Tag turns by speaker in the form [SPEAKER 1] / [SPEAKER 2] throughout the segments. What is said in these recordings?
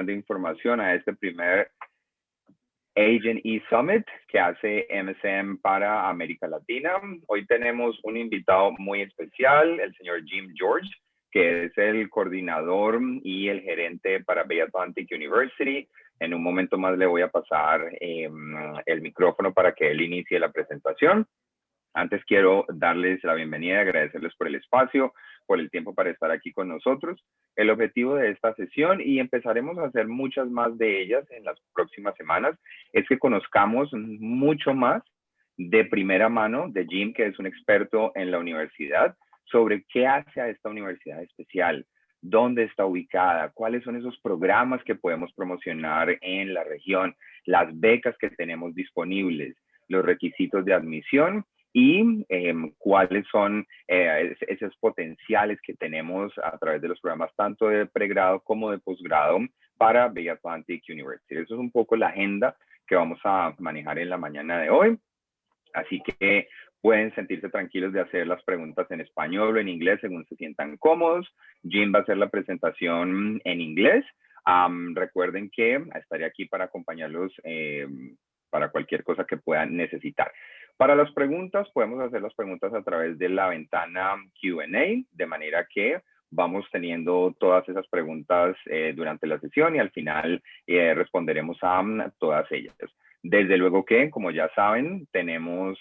[SPEAKER 1] de información a este primer Agent E-Summit que hace MSM para América Latina. Hoy tenemos un invitado muy especial, el señor Jim George, que es el coordinador y el gerente para Bay Atlantic University. En un momento más le voy a pasar el micrófono para que él inicie la presentación. Antes quiero darles la bienvenida y agradecerles por el espacio, por el tiempo para estar aquí con nosotros. El objetivo de esta sesión, y empezaremos a hacer muchas más de ellas en las próximas semanas, es que conozcamos mucho más de primera mano de Jim, que es un experto en la universidad, sobre qué hace a esta universidad especial, dónde está ubicada, cuáles son esos programas que podemos promocionar en la región, las becas que tenemos disponibles, los requisitos de admisión y cuáles son esos potenciales que tenemos a través de los programas tanto de pregrado como de posgrado para Bay Atlantic University. Eso es un poco la agenda que vamos a manejar en la mañana de hoy. Así que pueden sentirse tranquilos de hacer las preguntas en español o en inglés según se sientan cómodos. Jim va a hacer la presentación en inglés. Recuerden que estaré aquí para acompañarlos para cualquier cosa que puedan necesitar. Para las preguntas, podemos hacer las preguntas a través de la ventana Q&A, de manera que vamos teniendo todas esas preguntas durante la sesión y al final responderemos a todas ellas. Desde luego que, como ya saben, tenemos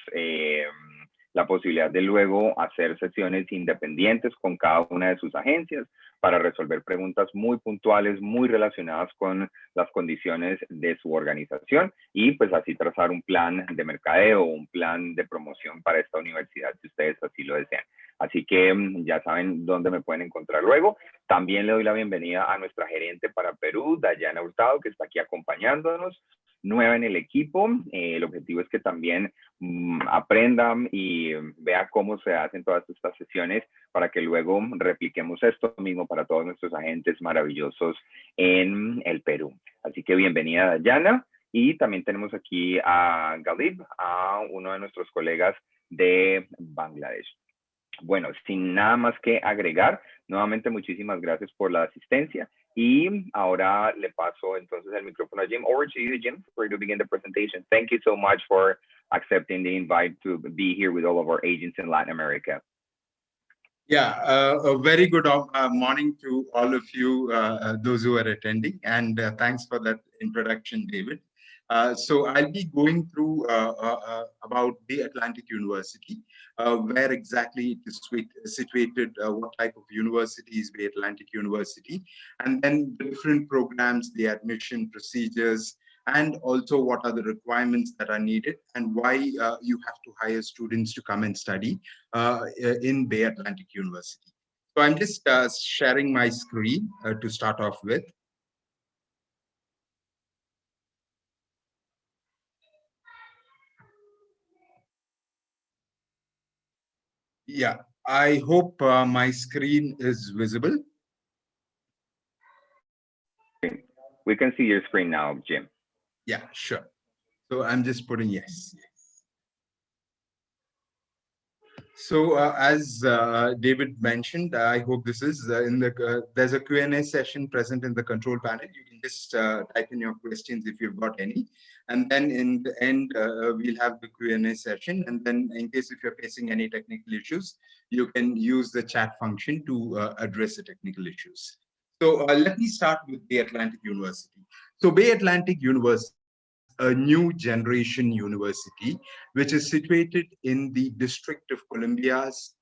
[SPEAKER 1] la posibilidad de luego hacer sesiones independientes con cada una de sus agencias para resolver preguntas muy puntuales, muy relacionadas con las condiciones de su organización y pues así trazar un plan de mercadeo o un plan de promoción para esta universidad si ustedes así lo desean. Así que ya saben dónde me pueden encontrar luego. También le doy la bienvenida a nuestra gerente para Perú, Dayana Hurtado, que está aquí acompañándonos, nueva en el equipo. El objetivo es que también aprendan y vea cómo se hacen todas estas sesiones para que luego repliquemos esto mismo para todos nuestros agentes maravillosos en el Perú. Así que bienvenida, Dayana. Y también tenemos aquí a Galib, a uno de nuestros colegas de Bangladesh. Bueno, sin nada más que agregar, nuevamente muchísimas gracias por la asistencia y ahora le paso entonces el micrófono a Jim. Over to you, Jim, for you to begin the presentation. Thank you so much for accepting the invite to be here with all of our agents in Latin America.
[SPEAKER 2] Yeah, a very good morning to all of you, those who are attending, and thanks for that introduction, David. So I'll be going through about Bay Atlantic University, where exactly it is situated, what type of university is Bay Atlantic University, and then the different programs, the admission procedures, and also what are the requirements that are needed and why you have to hire students to come and study in Bay Atlantic University. So I'm just sharing my screen to start off with. Yeah, I hope my screen is visible.
[SPEAKER 1] We can see your screen now, Jim.
[SPEAKER 2] Yeah, sure. So I'm just putting yes. So as David mentioned, I hope this is there's a Q&A session present in the control panel. You can just type in your questions if you've got any. And then in the end, we'll have the Q&A session. And then in case if you're facing any technical issues, you can use the chat function to address the technical issues. So let me start with Bay Atlantic University. So Bay Atlantic University, a new generation university, which is situated in the District of Columbia's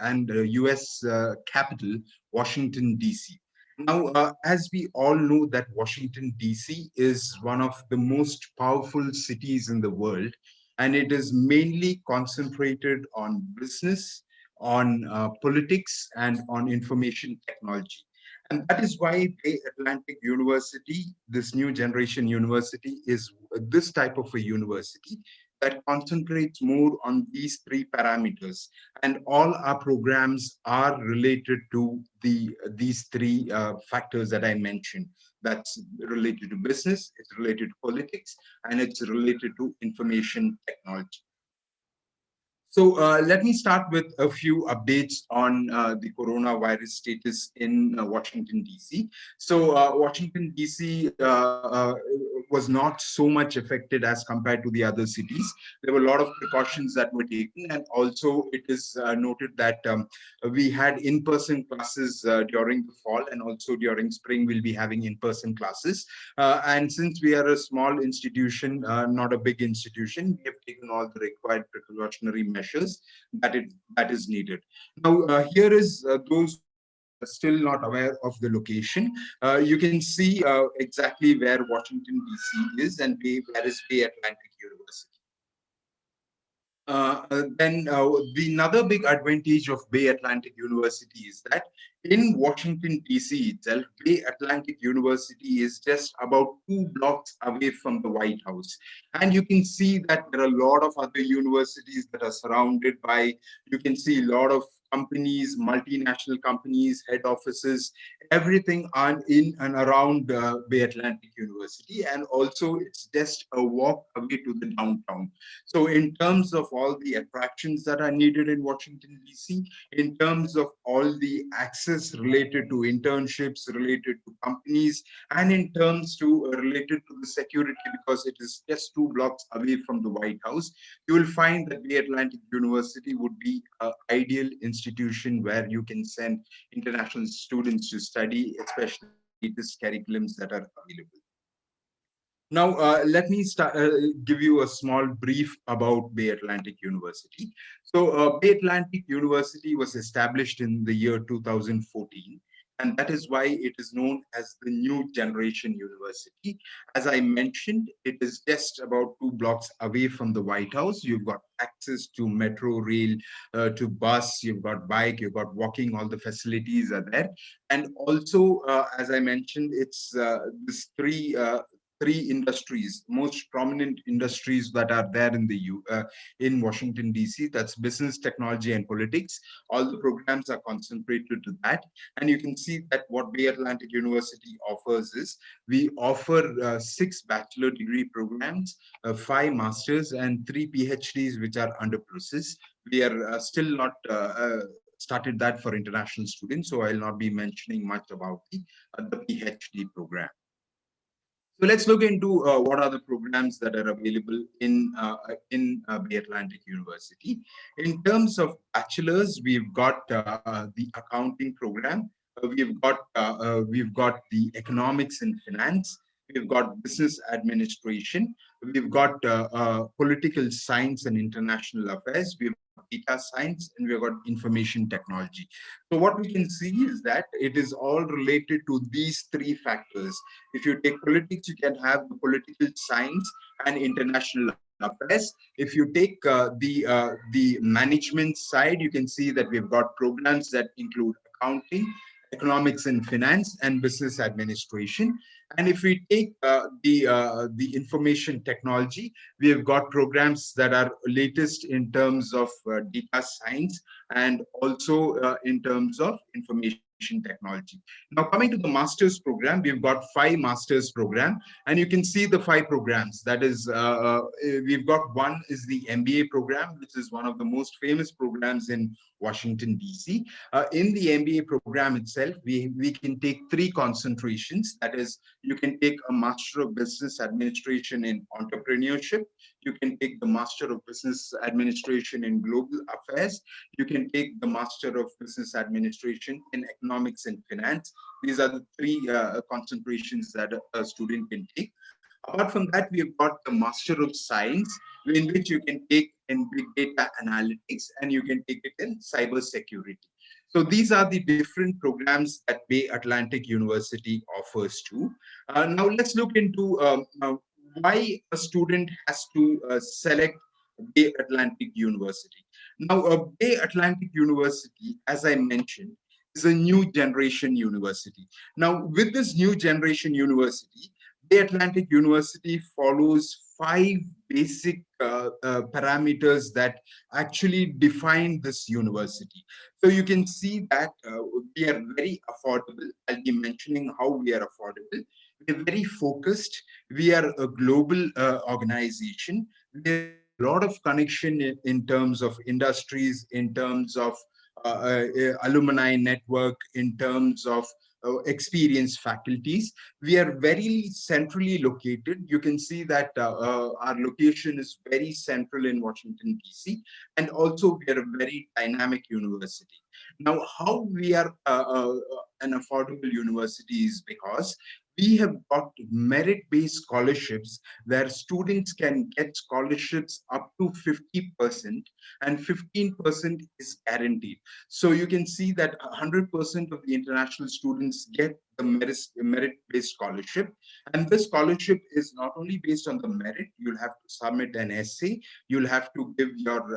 [SPEAKER 2] and US capital, Washington, D.C. Now, as we all know that Washington, D.C. is one of the most powerful cities in the world, and it is mainly concentrated on business, on politics, and on information technology. And that is why Bay Atlantic University, this new generation university, is this type of a university that concentrates more on these three parameters. And all our programs are related to these three factors that I mentioned. That's related to business, it's related to politics, and it's related to information technology. So let me start with a few updates on the coronavirus status in Washington, D.C. So Washington, D.C. Was not so much affected as compared to the other cities. There were a lot of precautions that were taken, and also it is noted that we had in-person classes during the fall, and also during spring we'll be having in-person classes. And since we are a small institution, not a big institution, we have taken all the required precautionary measures that is needed. Now, here is those who are still not aware of the location. You can see exactly where Washington D.C. is and where is Bay Atlantic University. Then the another big advantage of Bay Atlantic University is that in Washington, D.C. itself, Bay Atlantic University is just about 2 blocks away from the White House. And you can see that there are a lot of other universities that are surrounded by, you can see a lot of companies, multinational companies, head offices, everything on in and around Bay Atlantic University. And also it's just a walk away to the downtown. So in terms of all the attractions that are needed in Washington, D.C., in terms of all the access related to internships, related to companies, and in terms to related to the security, because it is just 2 blocks away from the White House, you will find that the Atlantic University would be an ideal institution where you can send international students to study, especially the latest curriculums that are available. Now, let me give you a small brief about Bay Atlantic University. So, Bay Atlantic University was established in the year 2014, and that is why it is known as the New Generation University. As I mentioned, it is just about 2 blocks away from the White House. You've got access to metro, rail, to bus, you've got bike, you've got walking, all the facilities are there. And also, as I mentioned, it's this three industries, most prominent industries that are there in in Washington D.C. That's business, technology, and politics. All the programs are concentrated to that, and you can see that what Bay Atlantic University offers is we offer 6 bachelor degree programs, 5 masters, and 3 PhDs, which are under process. We are still not started that for international students, so I'll not be mentioning much about the PhD program. So let's look into what are the programs that are available in Bay Atlantic University. In terms of bachelors, we've got the accounting program. We've got the economics and finance. We've got business administration. We've got political science and international affairs. We've got data science, and we've got information technology. So what we can see is that it is all related to these 3 factors. If you take politics, you can have the political science and international affairs. If you take the management side, you can see that we've got programs that include accounting, economics and finance, and business administration. And if we take the information technology, we have got programs that are latest in terms of data science, and also in terms of information technology. Now, coming to the master's program, we've got 5 master's program, and you can see the 5 programs. That is, we've got one is the MBA program, which is one of the most famous programs in Washington, D.C. In the MBA program itself, we can take 3 concentrations. That is, you can take a Master of Business Administration in Entrepreneurship. You can take the Master of Business Administration in Global Affairs. You can take the Master of Business Administration in Economics and Finance. These are the 3 concentrations that a student can take. Apart from that, we've got the Master of Science, in which you can take in Big Data Analytics, and you can take it in Cyber Security. So these are the different programs that Bay Atlantic University offers to. Now let's look into why a student has to select Bay Atlantic University. Now, Bay Atlantic University, as I mentioned, is a new generation university. Now, with this new generation university, Bay Atlantic University follows 5 basic parameters that actually define this university. So you can see that we are very affordable. I'll be mentioning how we are affordable. We're very focused. We are a global organization. We're lot of connection in terms of industries, in terms of alumni network, in terms of experienced faculties. We are very centrally located. You can see that our location is very central in Washington, D.C., and also we are a very dynamic university. Now, how we are an affordable university is because we have got merit-based scholarships where students can get scholarships up to 50%, and 15% is guaranteed. So you can see that 100% of the international students get the merit-based scholarship. And this scholarship is not only based on the merit. You'll have to submit an essay. You'll have to give your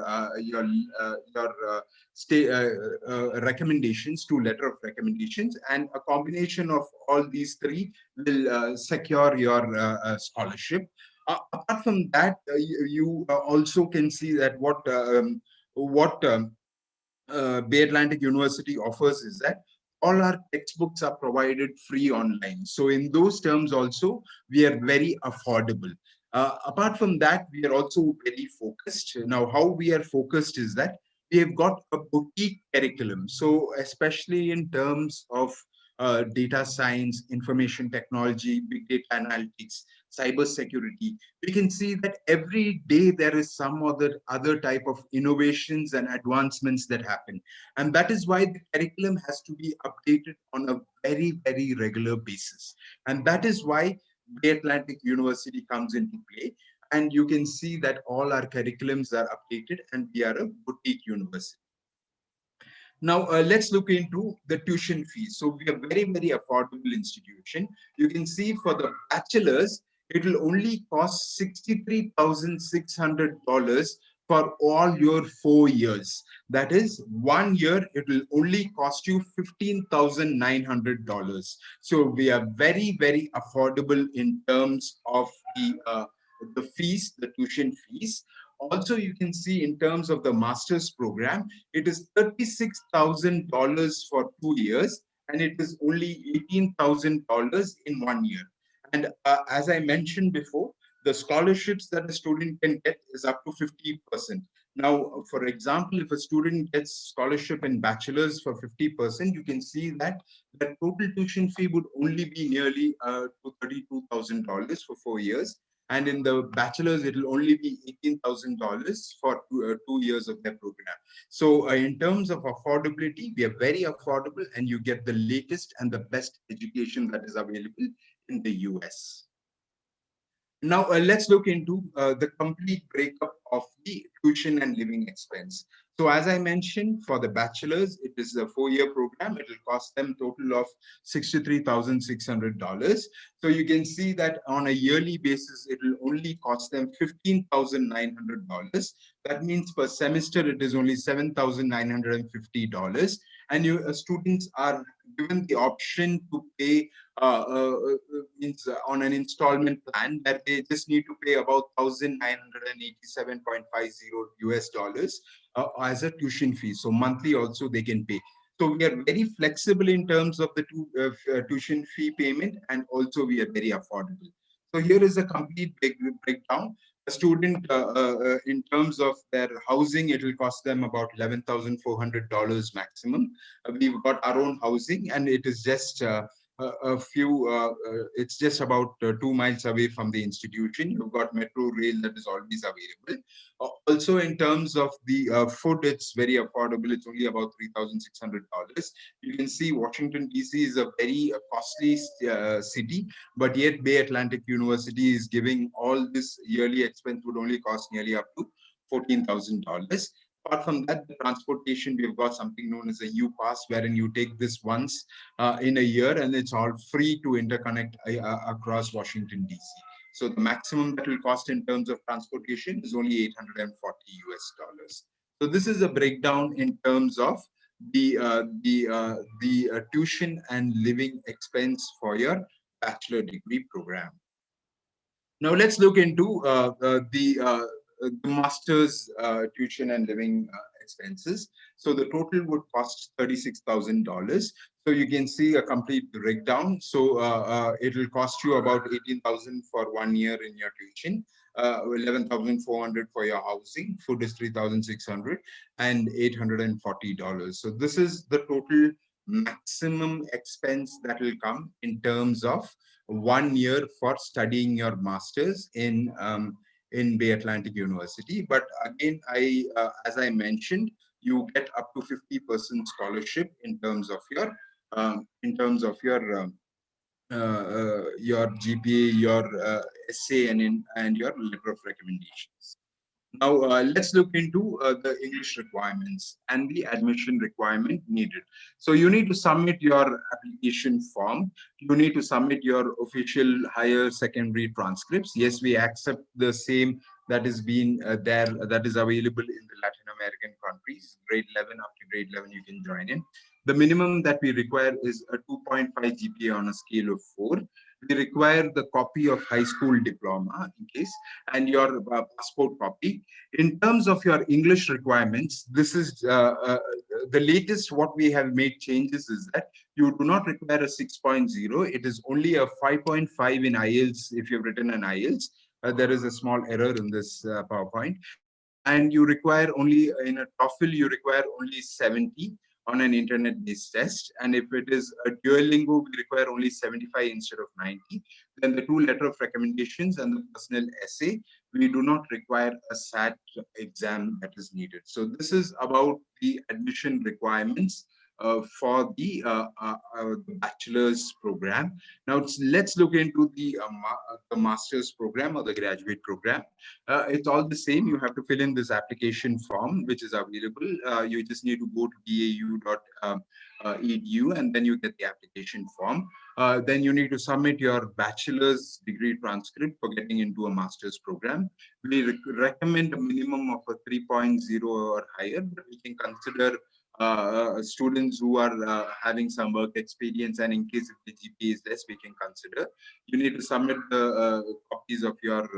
[SPEAKER 2] recommendations, to letter of recommendations, and a combination of all these three will secure your scholarship. Apart from that, you also can see that what Bay Atlantic University offers is that all our textbooks are provided free online. So in those terms also, we are very affordable. Apart from that, we are also very focused. Now, how we are focused is that we have got a boutique curriculum. So especially in terms of data science, information technology, big data analytics, cyber security, we can see that every day there is some other type of innovations and advancements that happen. And that is why the curriculum has to be updated on a very, very regular basis. And that is why Bay Atlantic University comes into play. And you can see that all our curriculums are updated and we are a boutique university. Now, let's look into the tuition fees. So we are very, very affordable institution. You can see for the bachelor's, it will only cost $63,600 for all your 4 years. That is 1 year, it will only cost you $15,900. So we are very, very affordable in terms of the fees, the tuition fees. Also, you can see in terms of the master's program, it is $36,000 for 2 years, and it is only $18,000 in 1 year. And as I mentioned before, the scholarships that a student can get is up to 50%. Now, for example, if a student gets scholarship in bachelor's for 50%, you can see that the total tuition fee would only be nearly to $32,000 for 4 years. And in the bachelor's, it will only be $18,000 for 2 years of their program. So in terms of affordability, we are very affordable, and you get the latest and the best education that is available in the US. Now, let's look into the complete breakup of the tuition and living expense. So as I mentioned, for the bachelor's, it is a 4-year program. It will cost them total of $63,600. So you can see that on a yearly basis, it will only cost them $15,900. That means per semester, it is only $7,950. And students are given the option to pay on an installment plan that they just need to pay about $1,987.50 as a tuition fee. So monthly also they can pay. So we are very flexible in terms of the tuition fee payment, and also we are very affordable. So here is a complete breakdown. A student, in terms of their housing, it will cost them about $11,400 maximum. We've got our own housing, and it is just it's just about 2 miles away from the institution. You've got metro rail that is always available. Also, in terms of the food, it's very affordable. It's only about $3,600. You can see Washington, D.C. is a very costly city, but yet Bay Atlantic University is giving all this yearly expense would only cost nearly up to $14,000. Apart from that, the transportation, we've got something known as a U-Pass, wherein you take this once in a year, and it's all free to interconnect across Washington, D.C. So the maximum that will cost in terms of transportation is only $840. So this is a breakdown in terms of the tuition and living expense for your bachelor degree program. Now let's look into the master's tuition and living expenses. So the total would cost $36,000. So you can see a complete breakdown. So it will cost you about $18,000 for 1 year in your tuition. 11,400 for your housing, food is 3,600, and $840. So this is the total maximum expense that will come in terms of 1 year for studying your masters in Bay Atlantic University. But again, as I mentioned, you get up to 50% scholarship in terms of your your GPA, your essay, and your letter of recommendations. Now, let's look into the English requirements and the admission requirement needed. So you need to submit your application form. You need to submit your official higher secondary transcripts. Yes, we accept the same that is being that is available in the Latin American countries. Grade 11, after grade 11, you can join in. The minimum that we require is a 2.5 GPA on a scale of 4. We require the copy of high school diploma in case, and your passport copy. In terms of your English requirements, this is the latest what we have made changes is that you do not require a 6.0. It is only a 5.5 in IELTS if you've written an IELTS. There is a small error in this PowerPoint. And you require only, in a TOEFL, you require only 70 on an internet-based test. And if it is a Duolingo, we require only 75 instead of 90. Then the 2 letter of recommendations and the personal essay, we do not require a SAT exam that is needed. So this is about the admission requirements for the bachelor's program. Now let's look into the master's program or the graduate program. It's all the same. You have to fill in this application form, which is available. You just need to go to bau.edu and then you get the application form. Then you need to submit your bachelor's degree transcript for getting into a master's program. We recommend a minimum of a 3.0 or higher, but we can consider students who are having some work experience, and in case if the GPA is less, we can consider. You need to submit the copies of your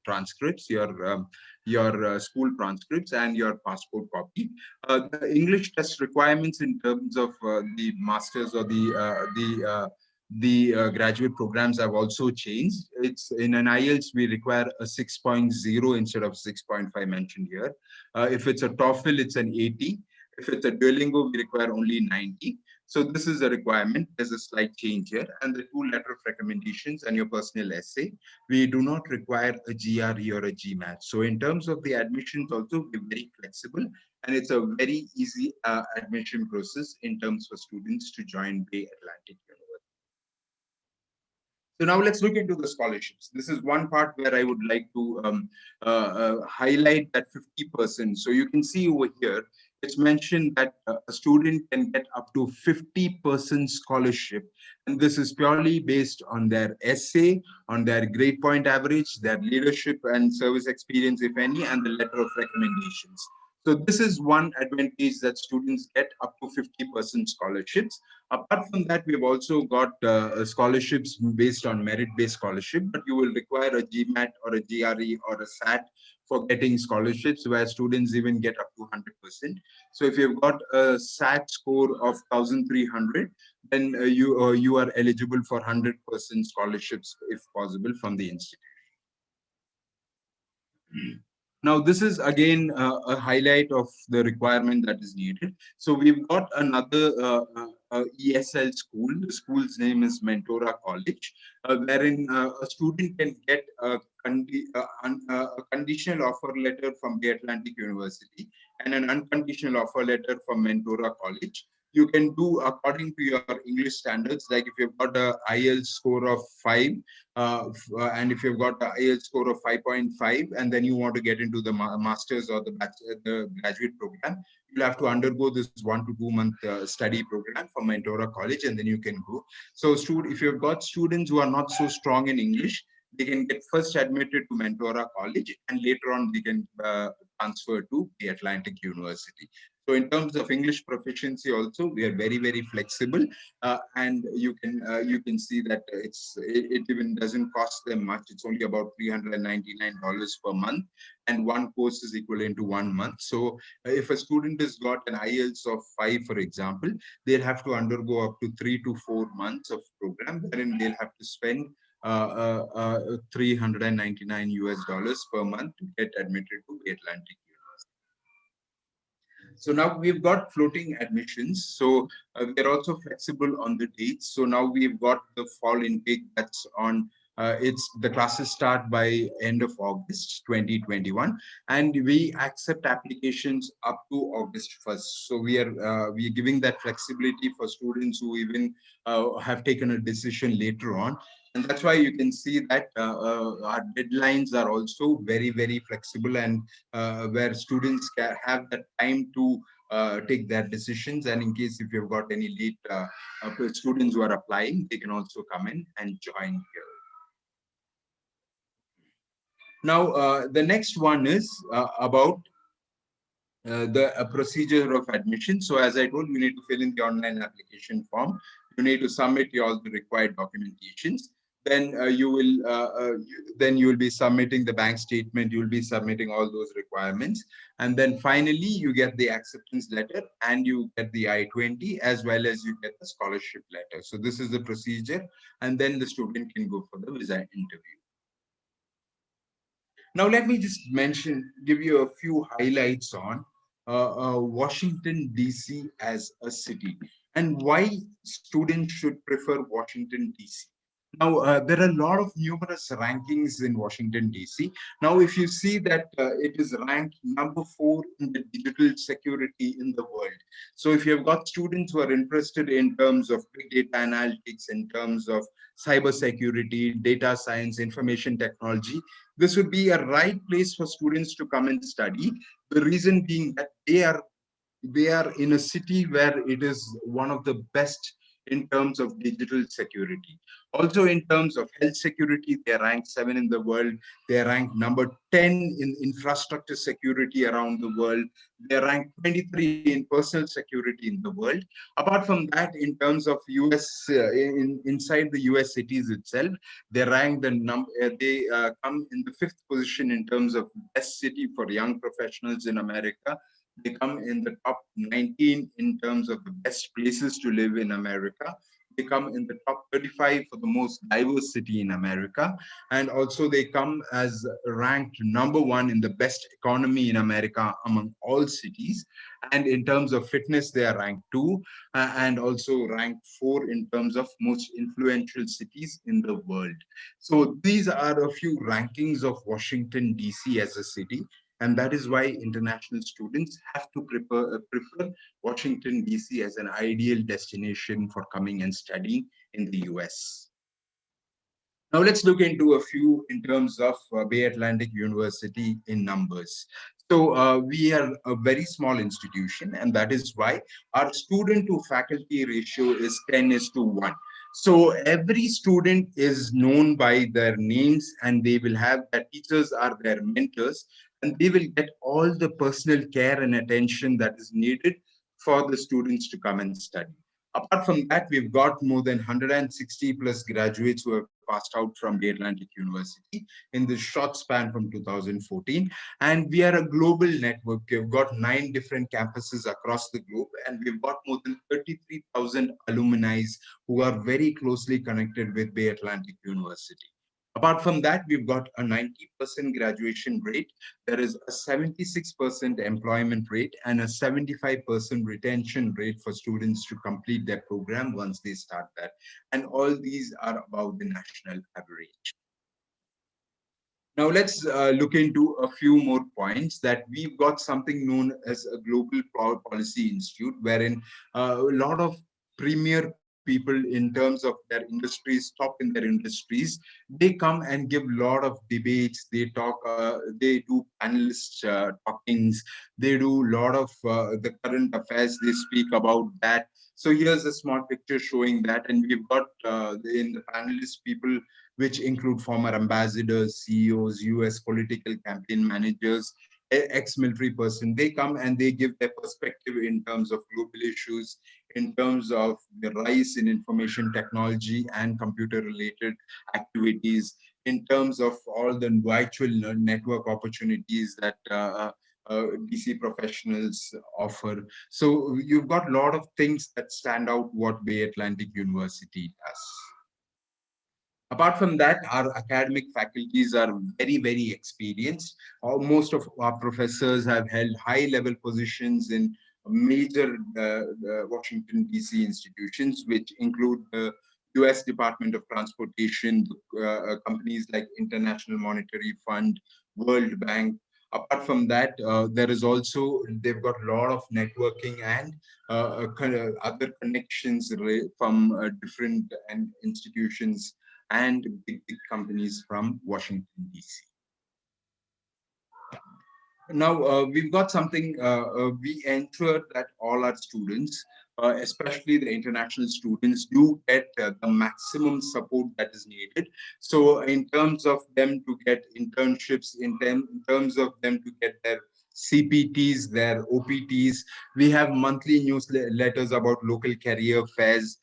[SPEAKER 2] transcripts, your school transcripts, and your passport copy. The English test requirements in terms of the masters or the graduate programs have also changed. It's in an IELTS, we require a 6.0 instead of 6.5 mentioned here. If it's a TOEFL, it's an 80. If it's a Duolingo, we require only 90. So this is a requirement. There's a slight change here. And the 2 letter of recommendations and your personal essay, we do not require a GRE or a GMAT. So in terms of the admissions also, we're very flexible. And it's a very easy admission process in terms for students to join Bay Atlantic University. So now let's look into the scholarships. This is one part where I would like to highlight that 50%. So you can see over here, it's mentioned that a student can get up to 50% scholarship. And this is purely based on their essay, on their grade point average, their leadership and service experience, if any, and the letter of recommendations. So this is one advantage that students get up to 50% scholarships. Apart from that, we've also got scholarships based on merit-based scholarship, but you will require a GMAT or a GRE or a SAT for getting scholarships, where students even get up to 100%. So if you've got a SAT score of 1,300, then you are eligible for 100% scholarships if possible from the institute. Now, this is again a highlight of the requirement that is needed. So we've got another ESL school. The school's name is Mentora College, wherein a student can get a conditional offer letter from the Atlantic University and an unconditional offer letter from Mentora College. You can do according to your English standards. Like if you've got a IELTS score of 5, and if you've got an IELTS score of 5.5, and then you want to get into the master's or the graduate program, you'll have to undergo this 1 to 2 month study program from Mentora College, and then you can go. So if you've got students who are not so strong in English, they can get first admitted to Mentora College, and later on they can transfer to the Atlantic University. So in terms of English proficiency also, we are very, very flexible, and you can see that it even doesn't cost them much. It's only about $399 per month, and one course is equivalent to 1 month. So if a student has got an IELTS of 5, for example, they'll have to undergo up to 3 to 4 months of program, wherein they'll have to spend $399 US per month to get admitted to Atlantic University. So now we've got floating admissions. So we're also flexible on the dates. So now we've got the fall intake that's on. It's the classes start by end of August 2021, and we accept applications up to August 1st. So we are giving that flexibility for students who even have taken a decision later on. And that's why you can see that our deadlines are also very flexible, and where students can have that time to take their decisions. And in case if you've got any late students who are applying, they can also come in and join here. Now, the next one is about the procedure of admission. So as I told you, need to fill in the online application form. You need to submit all the required documentations. Then then you will be submitting the bank statement. You will be submitting all those requirements, and then finally you get the acceptance letter and you get the I-20 as well as you get the scholarship letter. So this is the procedure, and then the student can go for the visa interview. Now, let me just give you a few highlights on Washington, D.C. as a city and why students should prefer Washington, D.C. Now, there are a lot of numerous rankings in Washington, D.C. Now, if you see that it is ranked number 4 in the digital security in the world. So if you've got students who are interested in terms of big data analytics, in terms of cyber security, data science, information technology, this would be a right place for students to come and study. The reason being that they are in a city where it is one of the best in terms of digital security. Also, in terms of health security, they are ranked 7 in the world. They are ranked number 10 in infrastructure security around the world. They are ranked 23 in personal security in the world. Apart from that, in terms of US, inside the US cities itself, they rank they come in the 5th position in terms of best city for young professionals in America. They come in the top 19 in terms of the best places to live in America. They come in the top 35 for the most diverse city in America. And also they come as ranked number 1 in the best economy in America among all cities. And in terms of fitness, they are ranked 2 and also ranked 4 in terms of most influential cities in the world. So these are a few rankings of Washington, D.C. as a city. And that is why international students have to prefer Washington, D.C. as an ideal destination for coming and studying in the US. Now let's look into a few in terms of Bay Atlantic University in numbers. So we are a very small institution, and that is why our student to faculty ratio is 10:1. So every student is known by their names, and they will have their teachers are their mentors, and they will get all the personal care and attention that is needed for the students to come and study. Apart from that, we've got more than 160 plus graduates who have passed out from the Atlantic University in this short span from 2014. And we are a global network. We've got 9 different campuses across the globe, and we've got more than 33,000 alumni who are very closely connected with Bay Atlantic University. Apart from that, we've got a 90% graduation rate. There is a 76% employment rate and a 75% retention rate for students to complete their program once they start that. And all these are above the national average. Now let's look into a few more points that we've got something known as a Global Policy Institute, wherein a lot of premier people in terms of their industries, top in their industries, they come and give a lot of debates. They talk, they do panelist talkings. They do a lot of the current affairs. They speak about that. So here's a small picture showing that, and we've got in the panelists people which include former ambassadors, CEOs, US political campaign managers, ex-military person. They come and they give their perspective in terms of global issues, in terms of the rise in information technology and computer-related activities, in terms of all the virtual network opportunities that DC professionals offer. So you've got a lot of things that stand out what Bay Atlantic University does. Apart from that, our academic faculties are very, very experienced. Most of our professors have held high-level positions in major Washington, D.C. institutions, which include the U.S. Department of Transportation, companies like International Monetary Fund, World Bank. Apart from that, there is also, they've got a lot of networking and other connections from different institutions and big companies from Washington, D.C. Now, we've got something, we ensure that all our students, especially the international students, do get the maximum support that is needed. So in terms of them to get internships, in terms of them to get their CPTs, their OPTs, we have monthly newsletters about local career fairs.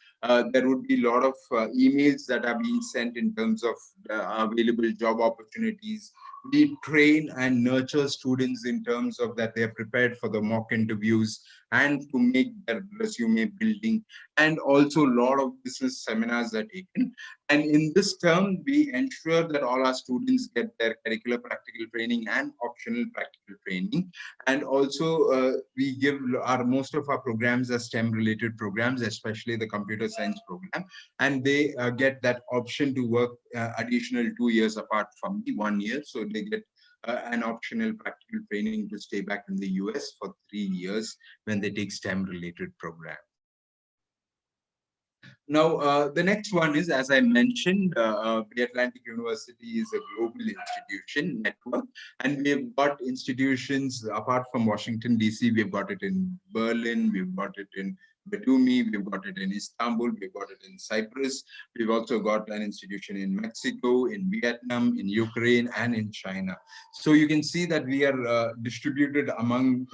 [SPEAKER 2] There would be a lot of emails that are being sent in terms of available job opportunities. We train and nurture students in terms of that they're prepared for the mock interviews and to make their resume building. And also a lot of business seminars are taken. And in this term, we ensure that all our students get their curricular practical training and optional practical training. And also we give most of our programs are STEM related programs, especially the computer science program. And they get that option to work additional 2 years apart from the 1 year. So they get an optional practical training to stay back in the US for 3 years when they take STEM related program. Now, the next one is, as I mentioned, the Atlantic University is a global institution network, and we've got institutions apart from Washington, D.C., we've got it in Berlin, we've got it in Batumi, we've got it in Istanbul, we've got it in Cyprus, we've also got an institution in Mexico, in Vietnam, in Ukraine, and in China. So you can see that we are distributed among,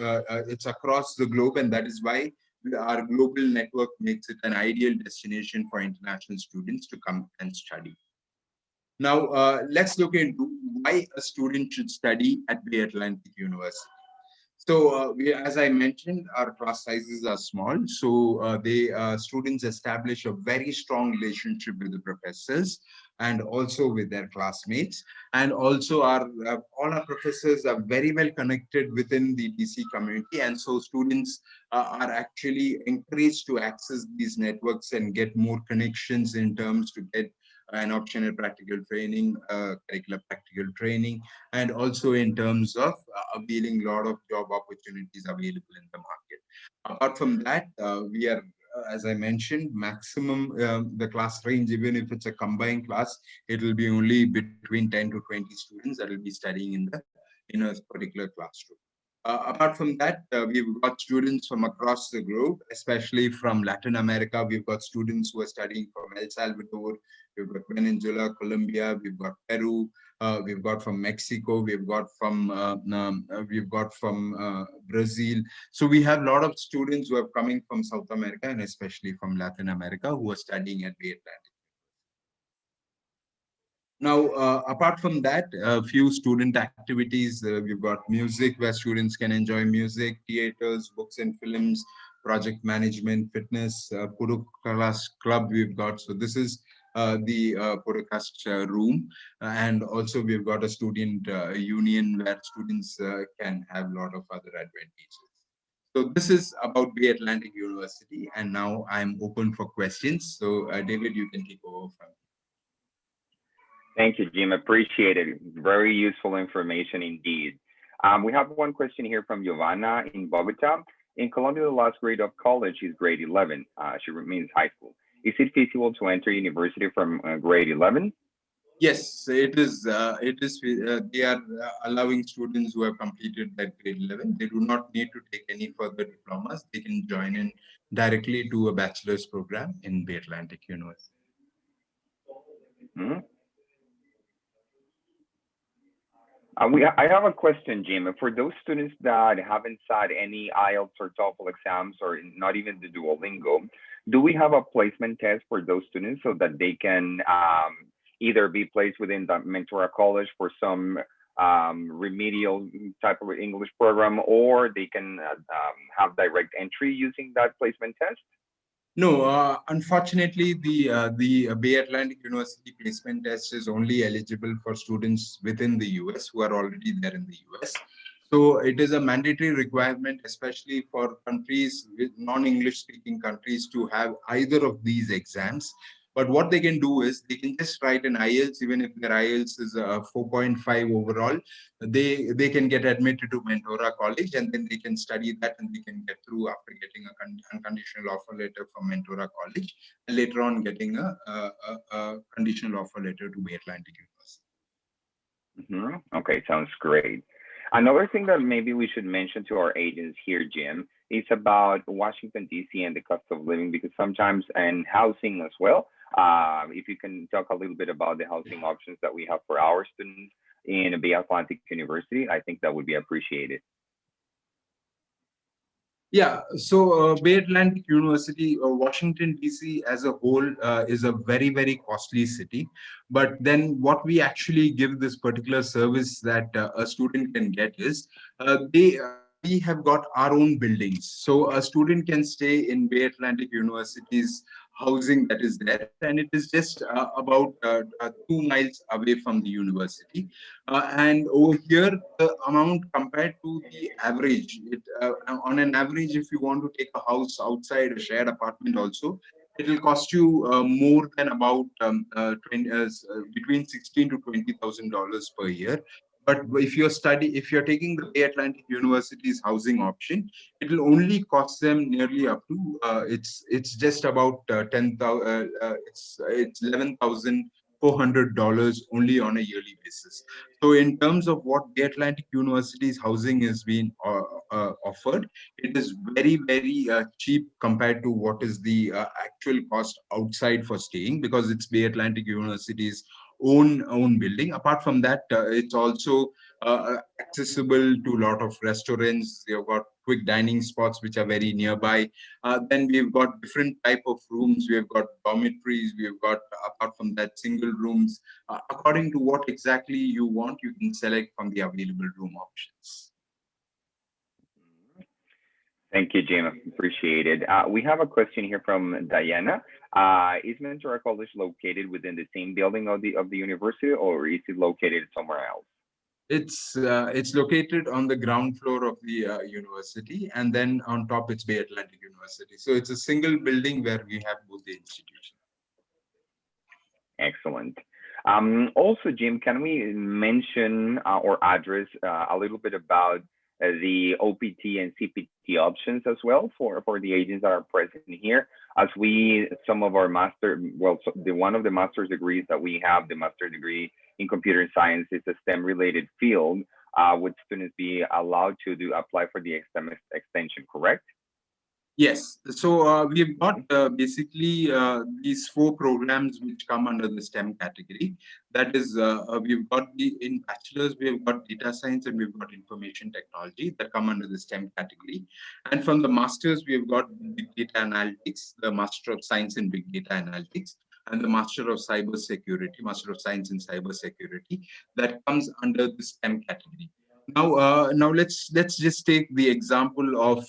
[SPEAKER 2] it's across the globe, and that is why our global network makes it an ideal destination for international students to come and study. Now, let's look into why a student should study at the Atlantic University. So as I mentioned, our class sizes are small. So students establish a very strong relationship with the professors and also with their classmates. And also all our professors are very well connected within the DC community. And so students are actually encouraged to access these networks and get more connections in terms to get an optional practical training, curricular practical training, and also in terms of availing a lot of job opportunities available in the market. Apart from that, we are, as I mentioned, maximum the class range, even if it's a combined class, it will be only between 10 to 20 students that will be studying in a particular classroom. Apart from that, we've got students from across the globe, especially from Latin America. We've got students who are studying from El Salvador, we've got Venezuela, Colombia, we've got Peru, we've got from Mexico, we've got from Brazil. So we have a lot of students who are coming from South America and especially from Latin America who are studying at the Atlantic. Now, apart from that, a few student activities. We've got music where students can enjoy music, theaters, books and films, project management, fitness, podcast club we've got. So this is the podcast room. And also we've got a student union where students can have a lot of other advantages. So this is about the Atlantic University. And now I'm open for questions. So David, you can take over from here.
[SPEAKER 1] Thank you, Jim. Appreciate it. Very useful information indeed. We have one question here from Giovanna in Bogota. In Colombia, the last grade of college is grade 11. She remains high school. Is it feasible to enter university from grade 11?
[SPEAKER 2] Yes, it is. They are allowing students who have completed that grade 11. They do not need to take any further diplomas. They can join in directly to a bachelor's program in the Atlantic University.
[SPEAKER 1] Mm-hmm. I have a question, Jim. For those students that haven't sat any IELTS or TOEFL exams or not even the Duolingo, do we have a placement test for those students so that they can either be placed within the Mentora College for some remedial type of English program, or they can have direct entry using that placement test?
[SPEAKER 2] No, unfortunately, the Bay Atlantic University placement test is only eligible for students within the US who are already there in the US. So it is a mandatory requirement, especially for countries with non-English speaking countries, to have either of these exams. But what they can do is they can just write an IELTS, even if their IELTS is 4.5 overall. They can get admitted to Mentora College, and then they can study that, and they can get through after getting a unconditional offer letter from Mentora College, and later on getting a conditional offer letter to Bay Atlantic University.
[SPEAKER 1] Okay, sounds great. Another thing that maybe we should mention to our agents here, Jim, is about Washington, D.C. and the cost of living, because sometimes, and housing as well. If you can talk a little bit about the housing options that we have for our students in Bay Atlantic University, I think that would be appreciated.
[SPEAKER 2] Yeah, so Bay Atlantic University, Washington, D.C. as a whole is a very, very costly city. But then what we actually give this particular service that a student can get is we have got our own buildings. So a student can stay in Bay Atlantic University's housing that is there, and it is just about 2 miles away from the university. And over here, the amount compared to the average, on an average, if you want to take a house outside a shared apartment also, it will cost you more than about between 16 to $20,000 per year. But if you're taking the Bay Atlantic University's housing option, it will only cost them nearly up to it's just about 10,000. It's $11,400 only on a yearly basis. So in terms of what the Atlantic University's housing is being offered, it is very, very cheap compared to what is the actual cost outside for staying, because it's Bay Atlantic University's own building. Apart from that, it's also accessible to a lot of restaurants. You've got quick dining spots which are very nearby. Then we've got different type of rooms. We've got dormitories. We've got, apart from that, single rooms. According to what exactly you want, you can select from the available room options.
[SPEAKER 1] Thank you, Jim. Appreciate it. We have a question here from Diana. Is Mentora College located within the same building of the university, or is it located somewhere else?
[SPEAKER 2] It's located on the ground floor of the university, and then on top it's Bay Atlantic University. So it's a single building where we have both the institutions.
[SPEAKER 1] Excellent. Also, Jim, can we mention or address a little bit about the OPT and CPT options as well for the agents that are present here? As some of our one of the master's degrees that we have, the master degree in computer science, is a STEM related field. Would students be allowed to apply for the STEM extension, correct?
[SPEAKER 2] Yes, so we've got basically these 4 programs which come under the STEM category. That is, we've got in bachelor's, we've got data science and we've got information technology that come under the STEM category. And from the master's, we've got big data analytics, the Master of Science in Big Data Analytics, and the Master of Cyber Security, Master of Science in Cyber Security, that comes under the STEM category. Now let's just take the example of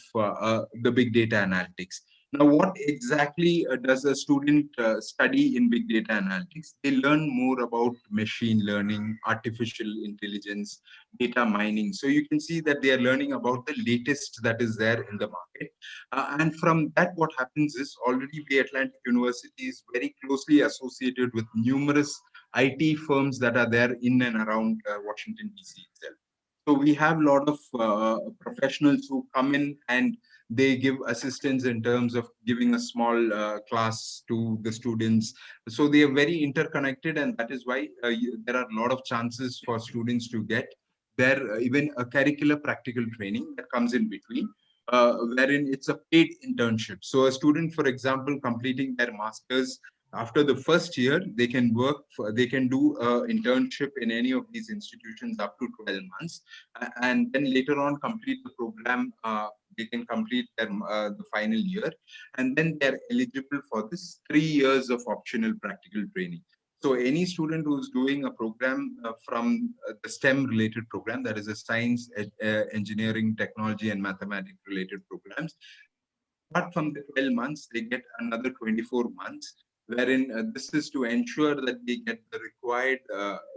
[SPEAKER 2] the big data analytics. Now, what exactly does a student study in big data analytics? They learn more about machine learning, artificial intelligence, data mining. So you can see that they are learning about the latest that is there in the market. And from that, what happens is already the Atlantic University is very closely associated with numerous IT firms that are there in and around Washington, D.C. itself. So we have a lot of professionals who come in and they give assistance in terms of giving a small class to the students. So they are very interconnected, and that is why there are a lot of chances for students to get there, even a curricular practical training that comes in between, wherein it's a paid internship. So a student, for example, completing their master's, after the first year, they can do an internship in any of these institutions up to 12 months. And then later on complete the program. They can complete the final year, and then they're eligible for this 3 years of optional practical training. So any student who's doing a program from the STEM related program, that is a science, engineering, technology, and mathematics related programs, apart from the 12 months, they get another 24 months, wherein this is to ensure that they get the required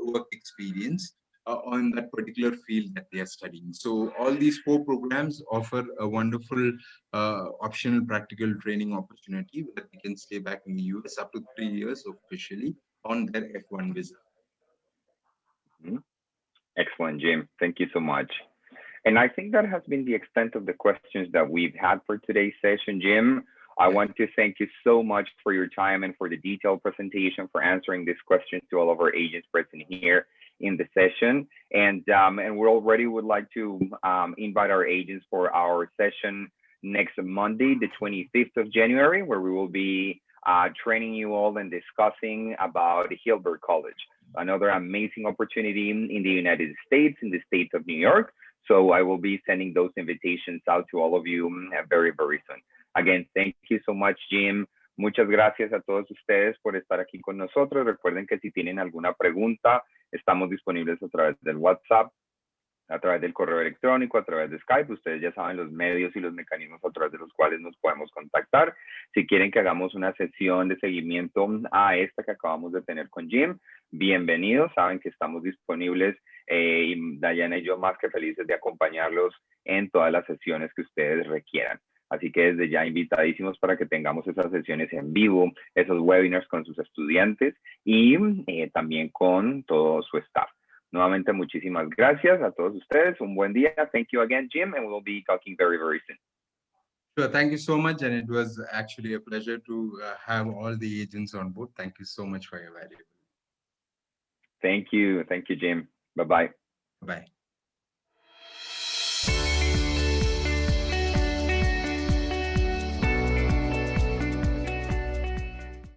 [SPEAKER 2] work experience on that particular field that they are studying. So all these four programs offer a wonderful optional practical training opportunity where they can stay back in the US up to 3 years officially on their F1 visa.
[SPEAKER 1] Excellent, Jim. Thank you so much. And I think that has been the extent of the questions that we've had for today's session, Jim. I want to thank you so much for your time and for the detailed presentation, for answering these questions to all of our agents present here in the session. And we already would like to invite our agents for our session next Monday, the 25th of January, where we will be training you all and discussing about Hilbert College, another amazing opportunity in the United States, in the state of New York. So I will be sending those invitations out to all of you very, very soon. Again, thank you so much, Jim. Muchas gracias a todos ustedes por estar aquí con nosotros. Recuerden que si tienen alguna pregunta, estamos disponibles a través del WhatsApp, a través del correo electrónico, a través de Skype. Ustedes ya saben los medios y los mecanismos a través de los cuales nos podemos contactar. Si quieren que hagamos una sesión de seguimiento a esta que acabamos de tener con Jim, bienvenidos. Saben que estamos disponibles y Dayana y yo más que felices de acompañarlos en todas las sesiones que ustedes requieran. Así que desde ya invitadísimos para que tengamos esas sesiones en vivo, esos webinars con sus estudiantes y también con todo su staff. Nuevamente, muchísimas gracias a todos ustedes. Un buen día. Thank you again, Jim, and we'll be talking very, very soon.
[SPEAKER 2] Sure. Thank you so much. And it was actually a pleasure to have all the agents on board. Thank you so much for your valuable.
[SPEAKER 1] Thank you. Thank you, Jim. Bye-bye.
[SPEAKER 2] Bye.